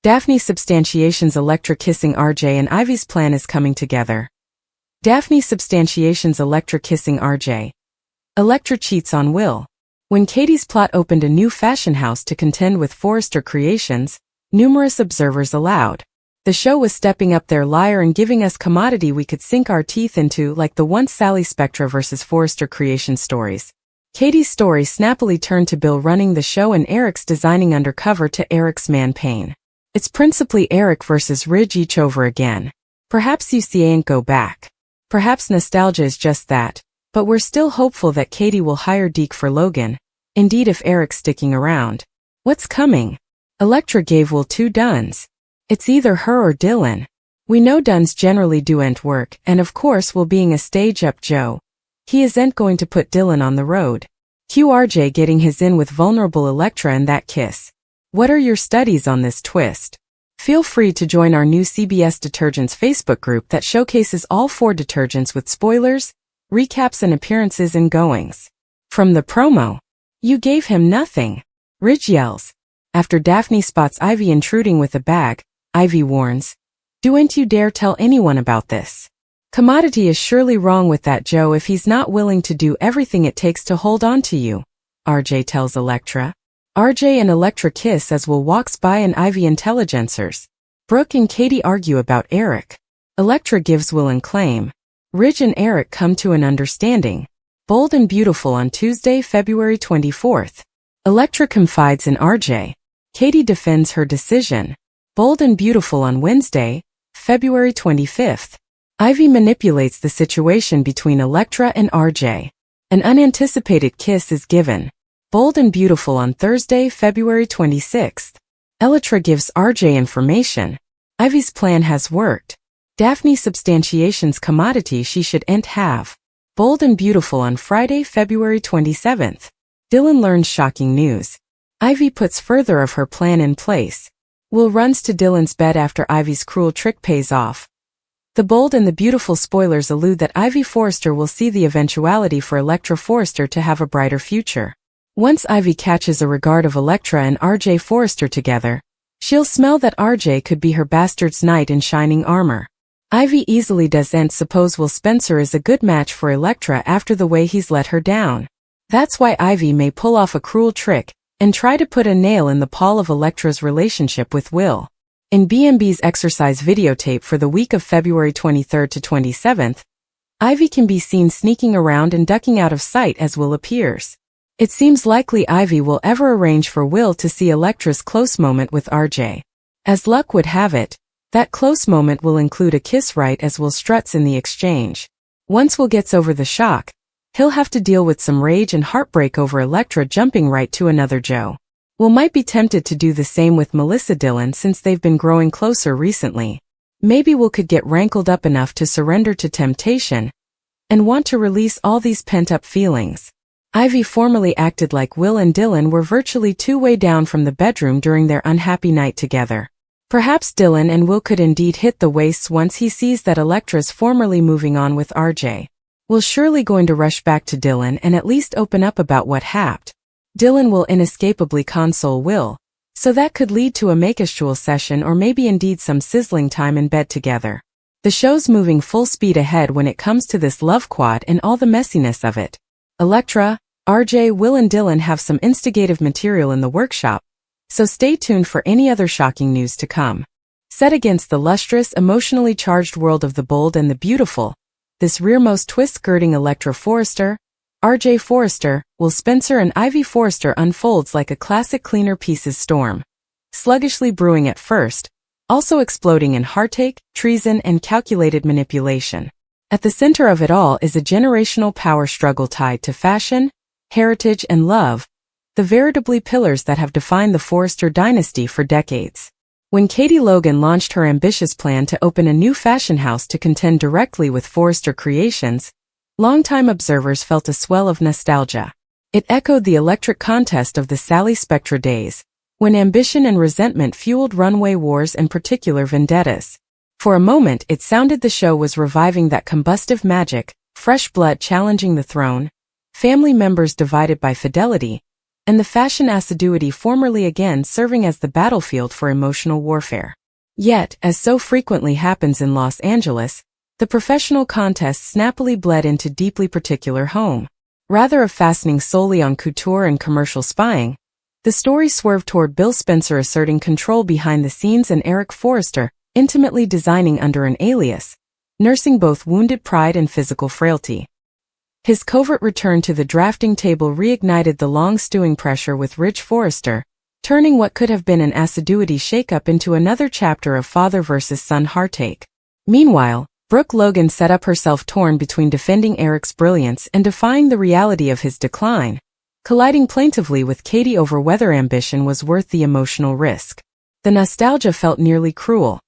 Daphne substantiations Electra kissing RJ and Ivy's plan is coming together. Daphne substantiations Electra kissing RJ. Electra cheats on Will. When Katie's plot opened a new fashion house to contend with Forrester Creations, numerous observers allowed. The show was stepping up their lyre and giving us commodity we could sink our teeth into, like the once Sally Spectra vs. Forrester Creations stories. Katie's story snappily turned to Bill running the show and Eric's designing undercover to Eric's man Payne. It's principally Eric versus Ridge each over again. Perhaps UCA ain't go back. Perhaps nostalgia is just that, but we're still hopeful that Katie will hire Deke for Logan. Indeed, if Eric's sticking around. What's coming? Electra gave Will 2 duns. It's either her or Dylan. We know duns generally do ent work, and of course Will being a stage-up Joe. He isn't going to put Dylan on the road. Cue RJ getting his in with vulnerable Electra and that kiss. What are your studies on this twist? Feel free to join our new CBS Detergents Facebook group that showcases all 4 detergents with spoilers, recaps and appearances and goings. From the promo. You gave him nothing. Ridge yells. After Daphne spots Ivy intruding with a bag, Ivy warns, "Don't you dare tell anyone about this. Commodity is surely wrong with that Joe if he's not willing to do everything it takes to hold on to you," RJ tells Electra. RJ and Electra kiss as Will walks by and Ivy intelligencers. Brooke and Katie argue about Eric. Electra gives Will and claim. Ridge and Eric come to an understanding. Bold and Beautiful on Tuesday, February 24th. Electra confides in RJ. Katie defends her decision. Bold and Beautiful on Wednesday, February 25th. Ivy manipulates the situation between Electra and RJ. An unanticipated kiss is given. Bold and Beautiful on Thursday, February 26th. Electra gives RJ information. Ivy's plan has worked. Daphne substantiations commodity she shouldn't have. Bold and Beautiful on Friday, February 27th. Dylan learns shocking news. Ivy puts further of her plan in place. Will runs to Dylan's bed after Ivy's cruel trick pays off. The Bold and the Beautiful spoilers allude that Ivy Forrester will see the eventuality for Electra Forrester to have a brighter future. Once Ivy catches a regard of Electra and RJ Forrester together, she'll smell that RJ could be her bastard's knight in shining armor. Ivy easily doesn't suppose Will Spencer is a good match for Electra after the way he's let her down. That's why Ivy may pull off a cruel trick and try to put a nail in the paw of Electra's relationship with Will. In BMB's exercise videotape for the week of February 23rd to 27th, Ivy can be seen sneaking around and ducking out of sight as Will appears. It seems likely Ivy will ever arrange for Will to see Electra's close moment with RJ. As luck would have it, that close moment will include a kiss right as Will struts in the exchange. Once Will gets over the shock, he'll have to deal with some rage and heartbreak over Electra jumping right to another Joe. Will might be tempted to do the same with Melissa Dillon since they've been growing closer recently. Maybe Will could get rankled up enough to surrender to temptation and want to release all these pent-up feelings. Ivy formerly acted like Will and Dylan were virtually two-way down from the bedroom during their unhappy night together. Perhaps Dylan and Will could indeed hit the wastes once he sees that Electra's formerly moving on with RJ. Will's surely going to rush back to Dylan and at least open up about what happened. Dylan will inescapably console Will, so that could lead to a make-a-shul session or maybe indeed some sizzling time in bed together. The show's moving full speed ahead when it comes to this love quad and all the messiness of it. Electra, RJ, Will and Dylan have some instigative material in the workshop, so stay tuned for any other shocking news to come. Set against the lustrous, emotionally charged world of the Bold and the Beautiful, this rearmost twist girding Electra Forrester, RJ Forrester, Will Spencer and Ivy Forrester unfolds like a classic Cleaner Pieces storm. Sluggishly brewing at first, also exploding in heartache, treason and calculated manipulation. At the center of it all is a generational power struggle tied to fashion, heritage and love, the veritably pillars that have defined the Forrester dynasty for decades. When Katie Logan launched her ambitious plan to open a new fashion house to contend directly with Forrester Creations, longtime observers felt a swell of nostalgia. It echoed the electric contest of the Sally Spectra days, when ambition and resentment fueled runway wars and particular vendettas. For a moment it sounded the show was reviving that combustive magic, fresh blood challenging the throne, family members divided by fidelity, and the fashion assiduity formerly again serving as the battlefield for emotional warfare. Yet, as so frequently happens in Los Angeles, the professional contest snappily bled into deeply particular home. Rather of fastening solely on couture and commercial spying, the story swerved toward Bill Spencer asserting control behind the scenes and Eric Forrester intimately designing under an alias, nursing both wounded pride and physical frailty. His covert return to the drafting table reignited the long-stewing pressure with Rich Forrester, turning what could have been an assiduity shakeup into another chapter of father versus son heartache. Meanwhile, Brooke Logan set up herself torn between defending Eric's brilliance and defying the reality of his decline, colliding plaintively with Katie over whether ambition was worth the emotional risk. The nostalgia felt nearly cruel,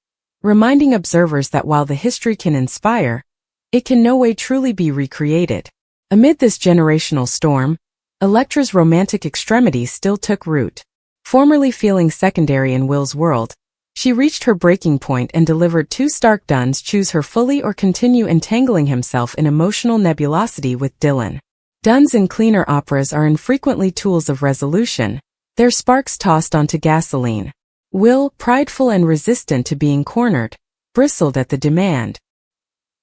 reminding observers that while the history can inspire, it can no way truly be recreated. Amid this generational storm, Electra's romantic extremities still took root. Formerly feeling secondary in Will's world, she reached her breaking point and delivered two stark duns: choose her fully or continue entangling himself in emotional nebulosity with Dylan. Duns in cleaner operas are infrequently tools of resolution, their sparks tossed onto gasoline. Will, prideful and resistant to being cornered, bristled at the demand.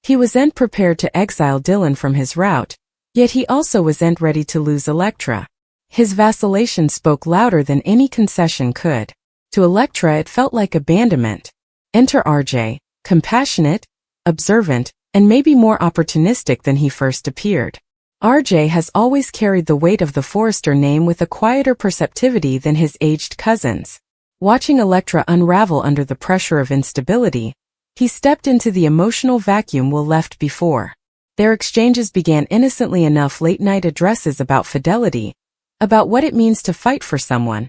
He wasn't prepared to exile Dylan from his route, yet he also wasn't ready to lose Electra. His vacillation spoke louder than any concession could. To Electra it felt like abandonment. Enter RJ, compassionate, observant, and maybe more opportunistic than he first appeared. RJ has always carried the weight of the Forrester name with a quieter perceptivity than his aged cousins. Watching Electra unravel under the pressure of instability, he stepped into the emotional vacuum Will left before. Their exchanges began innocently enough: late-night addresses about fidelity, about what it means to fight for someone,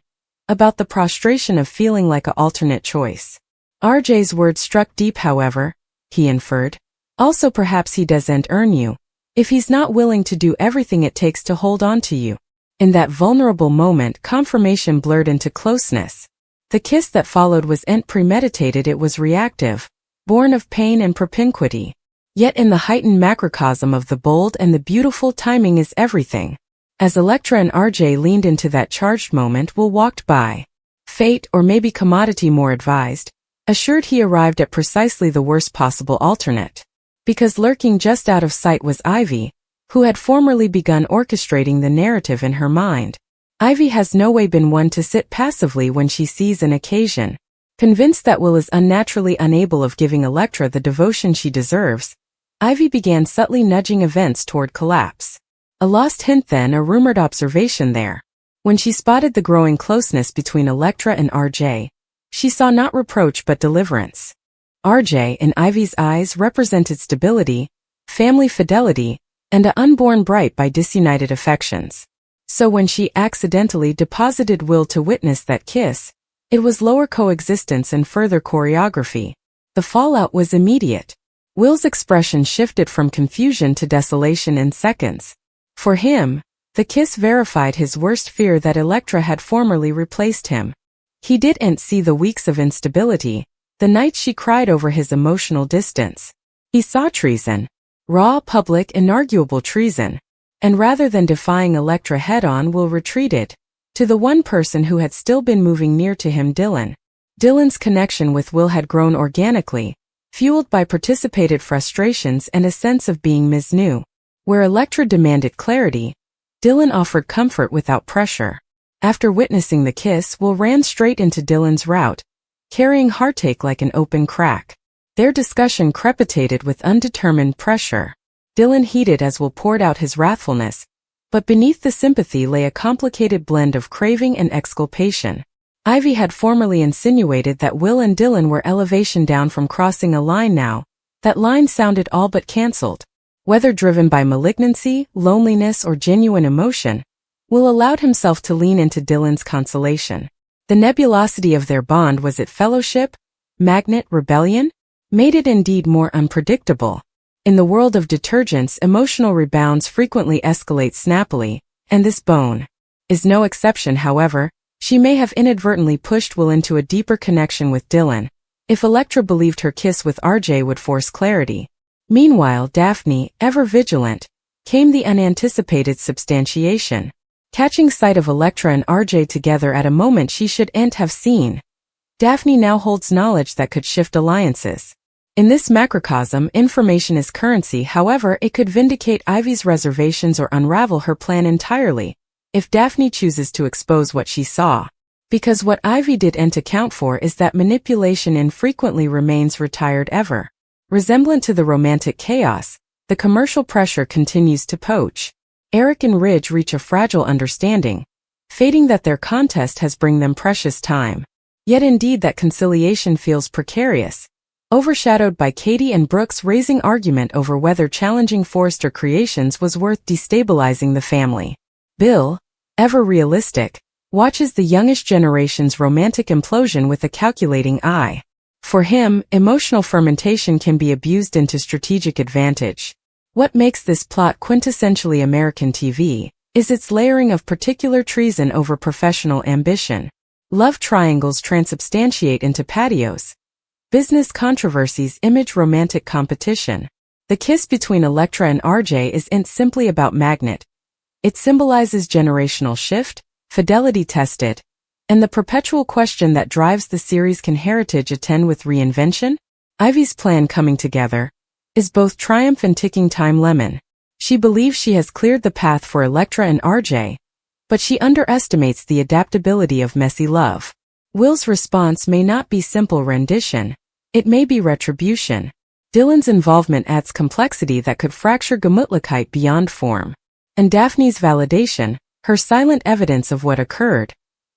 about the prostration of feeling like an alternate choice. RJ's words struck deep, however, he inferred. Also, perhaps he doesn't earn you, if he's not willing to do everything it takes to hold on to you. In that vulnerable moment, confirmation blurred into closeness. The kiss that followed wasn't premeditated, it was reactive, born of pain and propinquity. Yet in the heightened macrocosm of the bold and the beautiful, timing is everything. As Electra and RJ leaned into that charged moment, Will walked by. Fate, or maybe commodity more advised, assured he arrived at precisely the worst possible alternate. Because lurking just out of sight was Ivy, who had formerly begun orchestrating the narrative in her mind. Ivy has no way been one to sit passively when she sees an occasion. Convinced that Will is unnaturally unable of giving Electra the devotion she deserves, Ivy began subtly nudging events toward collapse. A lost hint then, a rumored observation there. When she spotted the growing closeness between Electra and RJ, she saw not reproach but deliverance. RJ, in Ivy's eyes, represented stability, family fidelity, and an unborn bright by disunited affections. So when she accidentally deposited Will to witness that kiss, it was lower coexistence and further choreography. The fallout was immediate. Will's expression shifted from confusion to desolation in seconds. For him, the kiss verified his worst fear that Electra had formerly replaced him. He didn't see the weeks of instability, the nights she cried over his emotional distance. He saw treason. Raw, public, inarguable treason. And rather than defying Electra head-on, Will retreated to the one person who had still been moving near to him, Dylan. Dylan's connection with Will had grown organically, fueled by participated frustrations and a sense of being Ms. New. Where Electra demanded clarity, Dylan offered comfort without pressure. After witnessing the kiss, Will ran straight into Dylan's route, carrying heartache like an open crack. Their discussion crepitated with undetermined pressure. Dylan heeded as Will poured out his wrathfulness, but beneath the sympathy lay a complicated blend of craving and exculpation. Ivy had formerly insinuated that Will and Dylan were elevation down from crossing a line now. That line sounded all but cancelled. Whether driven by malignancy, loneliness, or genuine emotion, Will allowed himself to lean into Dylan's consolation. The nebulosity of their bond, was it fellowship, magnet, rebellion? Made it indeed more unpredictable. In the world of detergents, emotional rebounds frequently escalate snappily, and this bone is no exception. However, she may have inadvertently pushed Will into a deeper connection with Dylan, if Electra believed her kiss with RJ would force clarity. Meanwhile, Daphne, ever vigilant, came the unanticipated substantiation. Catching sight of Electra and RJ together at a moment she shouldn't have seen, Daphne now holds knowledge that could shift alliances. In this macrocosm, information is currency. However, it could vindicate Ivy's reservations or unravel her plan entirely, if Daphne chooses to expose what she saw. Because what Ivy didn't account for is that manipulation infrequently remains retired ever. Resemblant to the romantic chaos, the commercial pressure continues to poach. Eric and Ridge reach a fragile understanding, fating that their contest has bring them precious time. Yet indeed that conciliation feels precarious, overshadowed by Katie and Brooke's raising argument over whether challenging Forrester creations was worth destabilizing the family. Bill, ever realistic, watches the youngest generation's romantic implosion with a calculating eye. For him, emotional fermentation can be abused into strategic advantage. What makes this plot quintessentially American TV is its layering of particular treason over professional ambition. Love triangles transubstantiate into patios. Business controversies image romantic competition. The kiss between Electra and RJ isn't simply about magnet. It symbolizes generational shift, fidelity tested, and the perpetual question that drives the series: can heritage attend with reinvention? Ivy's plan coming together is both triumph and ticking time lemon. She believes she has cleared the path for Electra and RJ, but she underestimates the adaptability of messy love. Will's response may not be simple rendition, it may be retribution. Dylan's involvement adds complexity that could fracture Gemütlichkeit beyond form. And Daphne's validation, her silent evidence of what occurred,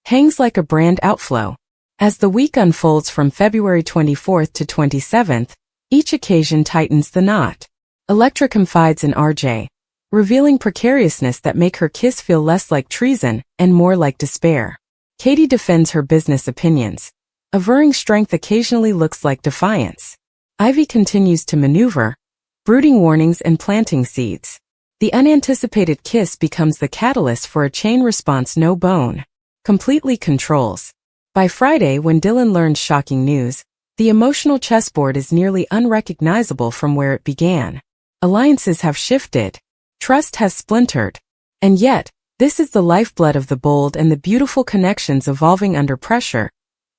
hangs like a brand outflow. As the week unfolds from February 24th to 27th, each occasion tightens the knot. Electra confides in RJ, revealing precariousness that make her kiss feel less like treason and more like despair. Katie defends her business opinions, averring strength occasionally looks like defiance. Ivy continues to maneuver, brooding warnings and planting seeds. The unanticipated kiss becomes the catalyst for a chain response no bone completely controls. By Friday, when Dylan learns shocking news, the emotional chessboard is nearly unrecognizable from where it began. Alliances have shifted. Trust has splintered. And yet, this is the lifeblood of the bold and the beautiful connections evolving under pressure.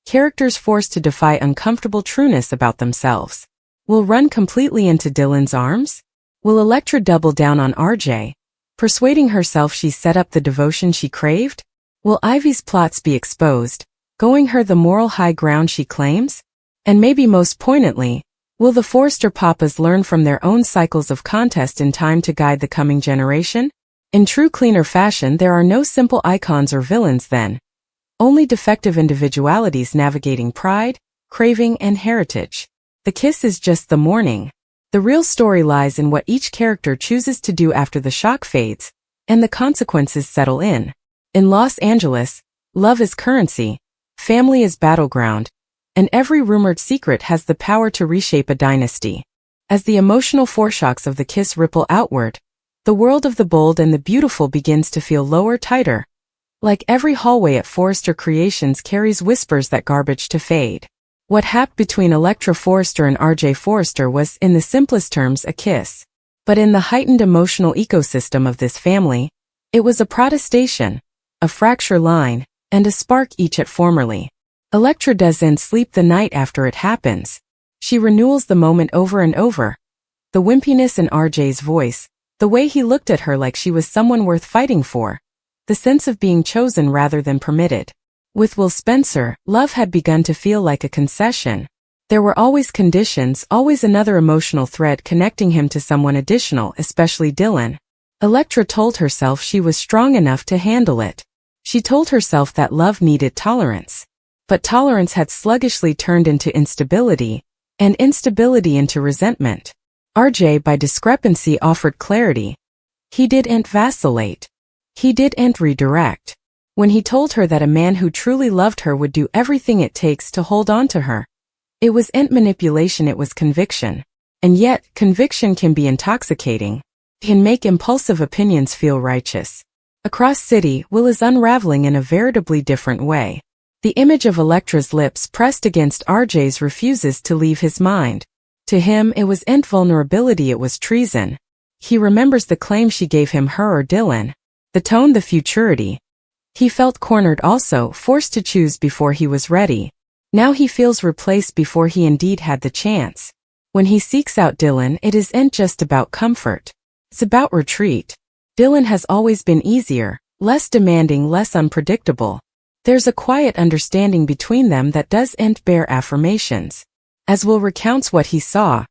Characters forced to defy uncomfortable trueness about themselves. Will run completely into Dylan's arms? Will Electra double down on RJ, persuading herself she's set up the devotion she craved? Will Ivy's plots be exposed, going her the moral high ground she claims? And maybe most poignantly, will the Forrester papas learn from their own cycles of contest in time to guide the coming generation? In true cleaner fashion, there are no simple icons or villains then. Only defective individualities navigating pride, craving, and heritage. The kiss is just the morning. The real story lies in what each character chooses to do after the shock fades, and the consequences settle in. In Los Angeles, love is currency, family is battleground, and every rumored secret has the power to reshape a dynasty. As the emotional foreshocks of the kiss ripple outward, the world of the bold and the beautiful begins to feel lower, tighter. Like every hallway at Forrester Creations carries whispers that garbage to fade. What happened between Electra Forrester and RJ Forrester was, in the simplest terms, a kiss. But in the heightened emotional ecosystem of this family, it was a protestation, a fracture line, and a spark each at formerly. Electra doesn't sleep the night after it happens. She renewals the moment over and over. The wimpiness in RJ's voice, the way he looked at her like she was someone worth fighting for, the sense of being chosen rather than permitted. With Will Spencer, love had begun to feel like a concession. There were always conditions, always another emotional thread connecting him to someone additional, especially Dylan. Electra told herself she was strong enough to handle it. She told herself that love needed tolerance. But tolerance had sluggishly turned into instability, and instability into resentment. RJ, by discrepancy, offered clarity. He didn't vacillate. He didn't redirect. When he told her that a man who truly loved her would do everything it takes to hold on to her. It wasn't manipulation, it was conviction. And yet, conviction can be intoxicating. It can make impulsive opinions feel righteous. Across city, Will is unraveling in a veritably different way. The image of Electra's lips pressed against RJ's refuses to leave his mind. To him, it wasn't vulnerability, it was treason. He remembers the claim she gave him, her or Dylan. The tone, the futurity. He felt cornered also, forced to choose before he was ready. Now he feels replaced before he indeed had the chance. When he seeks out Dylan, it isn't just about comfort. It's about retreat. Dylan has always been easier, less demanding, less unpredictable. There's a quiet understanding between them that doesn't bear affirmations. As Will recounts what he saw,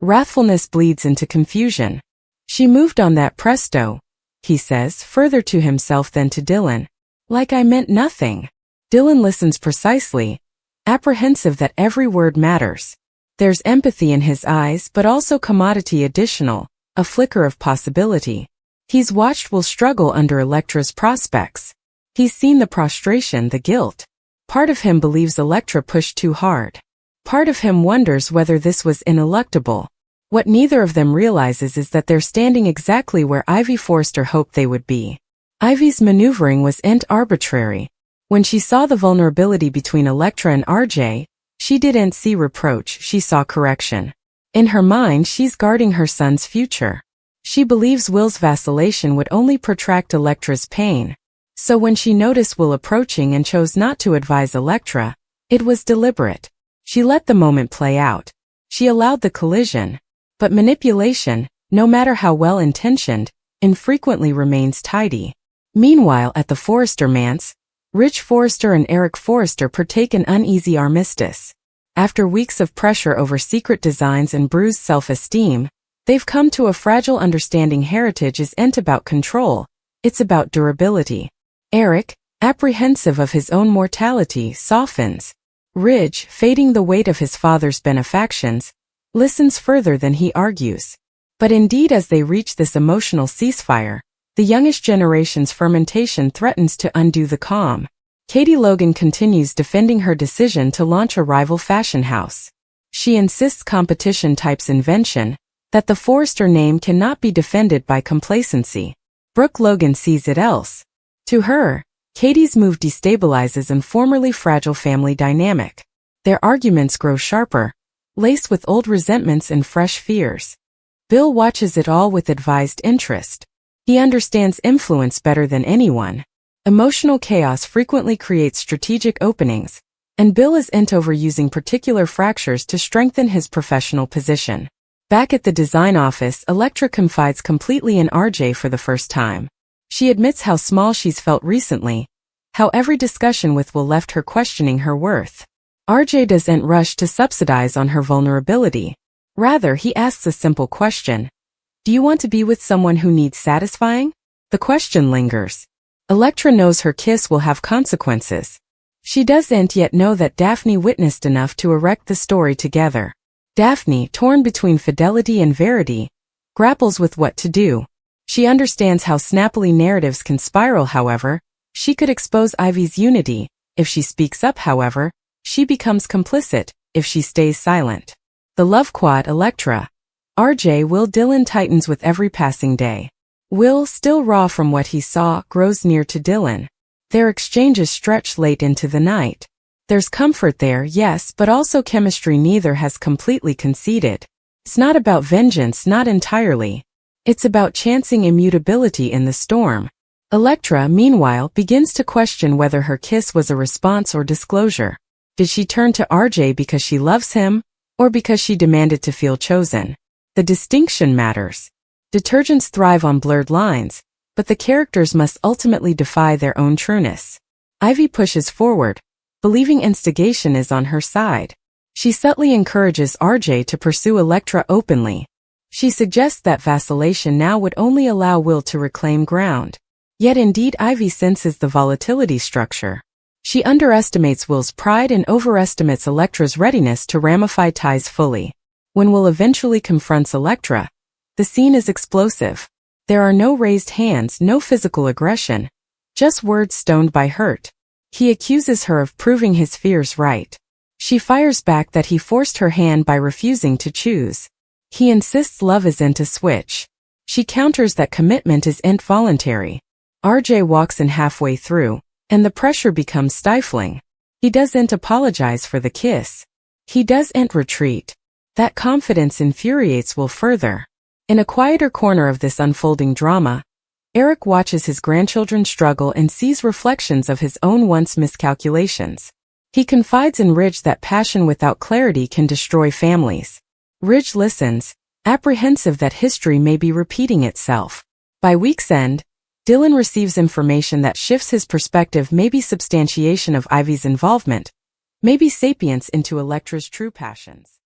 wrathfulness bleeds into confusion. She moved on that presto, he says, further to himself than to Dylan. Like I meant nothing. Dylan listens precisely, apprehensive that every word matters. There's empathy in his eyes, but also commodity additional, a flicker of possibility. He's watched Will struggle under Electra's prospects. He's seen the prostration, the guilt. Part of him believes Electra pushed too hard. Part of him wonders whether this was ineluctable. What neither of them realizes is that they're standing exactly where Ivy Forrester hoped they would be. Ivy's maneuvering wasn't arbitrary. When she saw the vulnerability between Electra and RJ, she didn't see reproach, she saw correction. In her mind, she's guarding her son's future. She believes Will's vacillation would only protract Electra's pain. So when she noticed Will approaching and chose not to advise Electra, it was deliberate. She let the moment play out. She allowed the collision. But manipulation, no matter how well-intentioned, infrequently remains tidy. Meanwhile, at the Forrester manse, Rich Forrester and Eric Forrester partake an uneasy armistice. After weeks of pressure over secret designs and bruised self-esteem, they've come to a fragile understanding heritage isn't about control, it's about durability. Eric, apprehensive of his own mortality, softens. Ridge, fading the weight of his father's benefactions, listens further than he argues. But indeed, as they reach this emotional ceasefire, the youngest generation's fermentation threatens to undo the calm. Katie Logan continues defending her decision to launch a rival fashion house. She insists competition types invention, that the Forrester name cannot be defended by complacency. Brooke Logan sees it else. To her, Katie's move destabilizes a formerly fragile family dynamic. Their arguments grow sharper, laced with old resentments and fresh fears. Bill watches it all with advised interest. He understands influence better than anyone. Emotional chaos frequently creates strategic openings, and Bill isn't overusing particular fractures to strengthen his professional position. Back at the design office, Electra confides completely in RJ for the first time. She admits how small she's felt recently, how every discussion with Will left her questioning her worth. RJ doesn't rush to subsidize on her vulnerability. Rather, he asks a simple question. Do you want to be with someone who needs satisfying? The question lingers. Electra knows her kiss will have consequences. She doesn't yet know that Daphne witnessed enough to erect the story together. Daphne, torn between fidelity and verity, grapples with what to do. She understands how snappily narratives can spiral, however. She could expose Ivy's unity. If she speaks up, however, she becomes complicit, if she stays silent. The love quad Electra. RJ Will Dylan tightens with every passing day. Will, still raw from what he saw, grows near to Dylan. Their exchanges stretch late into the night. There's comfort there, yes, but also chemistry neither has completely conceded. It's not about vengeance, not entirely. It's about chancing immutability in the storm. Electra, meanwhile, begins to question whether her kiss was a response or disclosure. Did she turn to RJ because she loves him, or because she demanded to feel chosen? The distinction matters. Detergents thrive on blurred lines, but the characters must ultimately defy their own trueness. Ivy pushes forward, believing instigation is on her side. She subtly encourages RJ to pursue Electra openly. She suggests that vacillation now would only allow Will to reclaim ground. Yet indeed Ivy senses the volatility structure. She underestimates Will's pride and overestimates Electra's readiness to ramify ties fully. When Will eventually confronts Electra, the scene is explosive. There are no raised hands, no physical aggression, just words stoned by hurt. He accuses her of proving his fears right. She fires back that he forced her hand by refusing to choose. He insists love isn't a switch. She counters that commitment isn't voluntary. RJ walks in halfway through, and the pressure becomes stifling. He doesn't apologize for the kiss. He doesn't retreat. That confidence infuriates Will further. In a quieter corner of this unfolding drama, Eric watches his grandchildren struggle and sees reflections of his own once miscalculations. He confides in Ridge that passion without clarity can destroy families. Ridge listens, apprehensive that history may be repeating itself. By week's end, Dylan receives information that shifts his perspective, maybe substantiation of Ivy's involvement, maybe sapience into Electra's true passions.